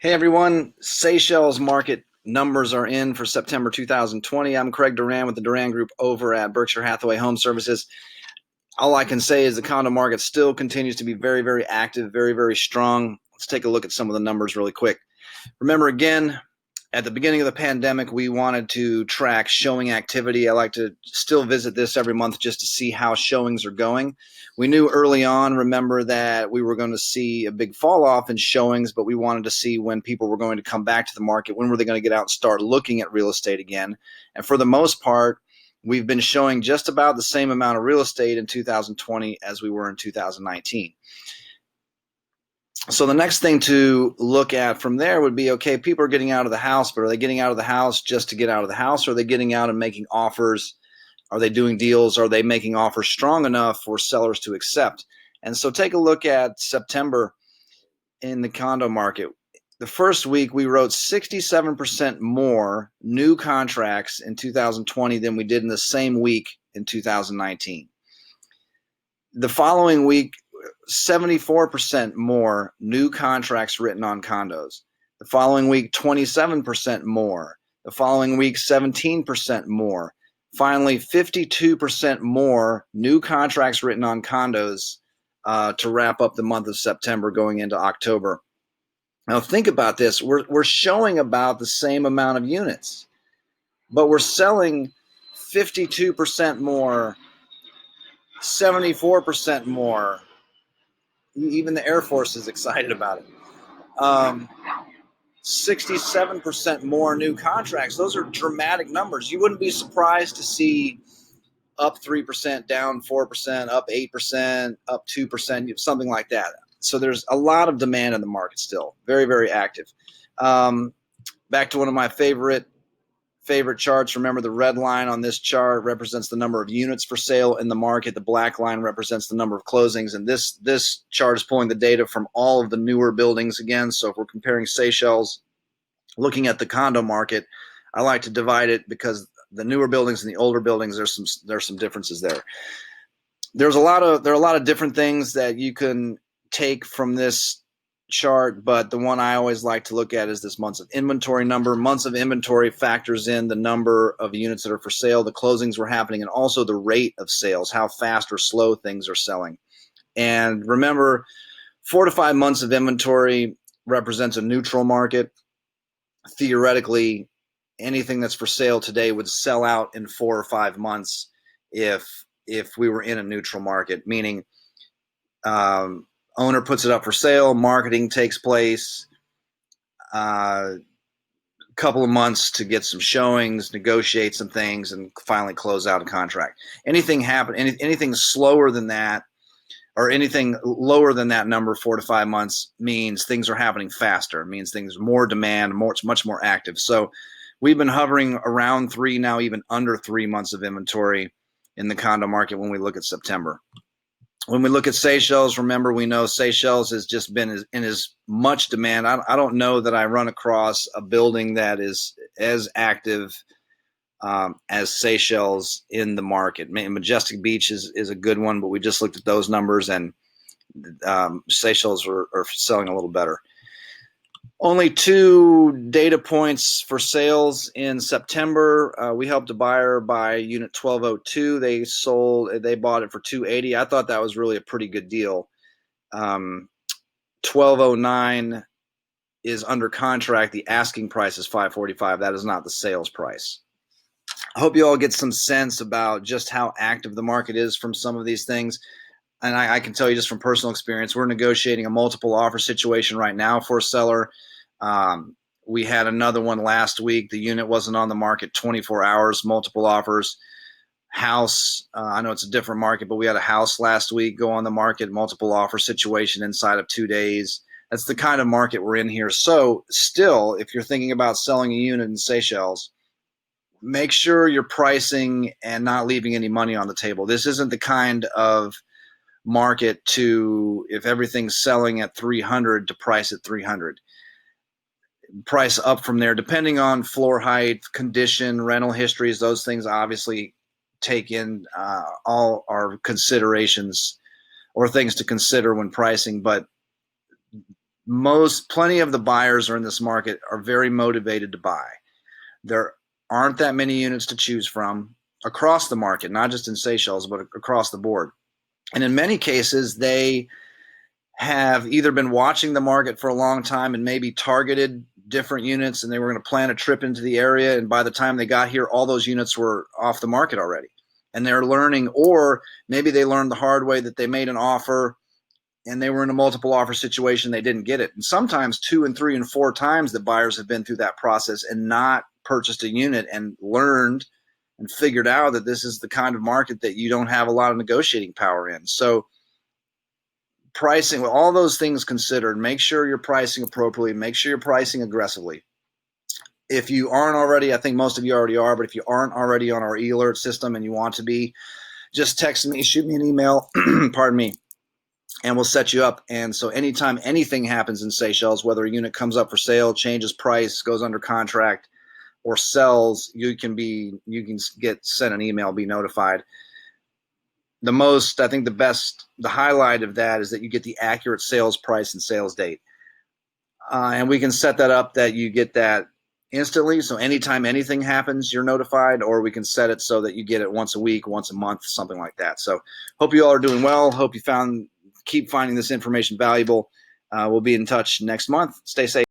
Hey everyone, Seychelles market numbers are in for September 2020. I'm Craig Duran with the Duran Group over at Berkshire Hathaway Home Services. All I can say is the condo market still continues to be very, very active, very, very strong. Let's take a look at some of the numbers really quick. Remember again, at the beginning of the pandemic, we wanted to track showing activity. I like to still visit this every month just to see how showings are going. We knew early on, remember, that we were going to see a big fall off in showings, but we wanted to see when people were going to come back to the market, when were they going to get out and start looking at real estate again. And for the most part, we've been showing just about the same amount of real estate in 2020 as we were in 2019. So the next thing to look at from there would be, okay, people are getting out of the house, but are they getting out of the house just to get out of the house? Or are they getting out and making offers? Are they doing deals? Are they making offers strong enough for sellers to accept? And so take a look at September in the condo market. The first week, we wrote 67% more new contracts in 2020 than we did in the same week in 2019. The following week, 74% more new contracts written on condos. The following week, 27% more. The following week, 17% more. Finally, 52% more new contracts written on condos to wrap up the month of September going into October. Now think about this. We're showing about the same amount of units, but we're selling 52% more, 74% more. Even the Air Force is excited about it. 67% more new contracts. Those are dramatic numbers. You wouldn't be surprised to see up 3%, down 4%, up 8%, up 2%, something like that. So there's a lot of demand in the market still. Very, very active. Back to one of my favorite charts. Remember, the red line on this chart represents the number of units for sale in the market. The black line represents the number of closings. And this chart is pulling the data from all of the newer buildings again. So if we're comparing Seychelles, looking at the condo market, I like to divide it because the newer buildings and the older buildings, there's some differences there. There are a lot of different things that you can take from this chart, but the one I always like to look at is this months of inventory number. Months of inventory factors in the number of units that are for sale, the closings were happening, and also the rate of sales, how fast or slow things are selling. And remember, 4 to 5 months of inventory represents a neutral market. Theoretically, anything that's for sale today would sell out in 4 or 5 months if we were in a neutral market, meaning owner puts it up for sale, marketing takes place, couple of months to get some showings, negotiate some things, and finally close out a contract. Anything slower than that, or anything lower than that number, 4 to 5 months, means things are happening faster. It means things more demand, it's much more active. So we've been hovering around 3, now even under 3 months of inventory in the condo market when we look at September. When we look at Seychelles, remember, we know Seychelles has just been in as much demand. I don't know that I run across a building that is as active as Seychelles in the market. Majestic Beach is a good one, but we just looked at those numbers, and Seychelles are selling a little better. Only 2 data points for sales in September. We helped a buyer buy unit 1202. They bought it for $280. I thought that was really a pretty good deal. 1209 is under contract. The asking price is $545. That is not the sales price. I hope you all get some sense about just how active the market is from some of these things. And I can tell you just from personal experience, we're negotiating a multiple offer situation right now for a seller. We had another one last week. The unit wasn't on the market 24 hours, multiple offers. House, I know it's a different market, but we had a house last week go on the market, multiple offer situation inside of 2 days. That's the kind of market we're in here. So still, if you're thinking about selling a unit in Seychelles, make sure you're pricing and not leaving any money on the table. This isn't the kind of market to, if everything's selling at 300, to price at 300. Price up from there, depending on floor height, condition, rental histories. Those things obviously take in all our considerations or things to consider when pricing, but Plenty of the buyers are in this market are very motivated to buy. There aren't that many units to choose from across the market, not just in Seychelles, but across the board. And in many cases, they have either been watching the market for a long time and maybe targeted different units, and they were going to plan a trip into the area. And by the time they got here, all those units were off the market already. And they're learning, or maybe they learned the hard way that they made an offer and they were in a multiple offer situation, they didn't get it. And sometimes 2 and 3 and 4 times that buyers have been through that process and not purchased a unit and learned and figured out that this is the kind of market that you don't have a lot of negotiating power in. So pricing, with all those things considered, make sure you're pricing appropriately, make sure you're pricing aggressively. If you aren't already, I think most of you already are, but if you aren't already on our e-alert system and you want to be, just text me, shoot me an email, pardon me, and we'll set you up. And so anytime anything happens in Seychelles, whether a unit comes up for sale, changes price, goes under contract, or sells, you can get sent an email, be notified. The highlight of that is that you get the accurate sales price and sales date. And we can set that up that you get that instantly. So anytime anything happens, you're notified, or we can set it so that you get it once a week, once a month, something like that. So hope you all are doing well. Hope you keep finding this information valuable. We'll be in touch next month. Stay safe.